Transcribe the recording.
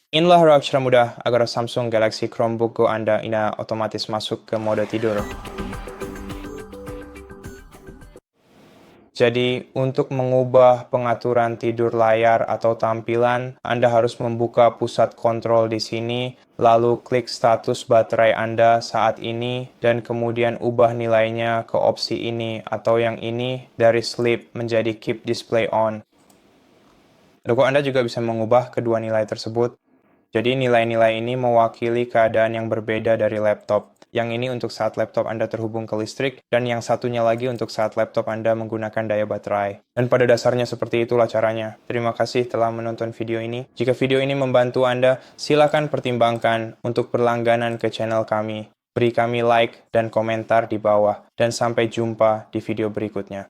Inilah huruf cara mudah agar Samsung Galaxy ChromeBook Go Anda ini otomatis masuk ke mode tidur. Jadi, untuk mengubah pengaturan tidur layar atau tampilan, Anda harus membuka Pusat Kontrol di sini, lalu klik status baterai Anda saat ini, dan kemudian ubah nilainya ke opsi ini atau yang ini dari sleep menjadi keep display on. Logo Anda juga bisa mengubah kedua nilai tersebut. Jadi nilai-nilai ini mewakili keadaan yang berbeda dari laptop. Yang ini untuk saat laptop Anda terhubung ke listrik, dan yang satunya lagi untuk saat laptop Anda menggunakan daya baterai. Dan pada dasarnya seperti itulah caranya. Terima kasih telah menonton video ini. Jika video ini membantu Anda, silakan pertimbangkan untuk berlangganan ke channel kami. Beri kami like dan komentar di bawah. Dan sampai jumpa di video berikutnya.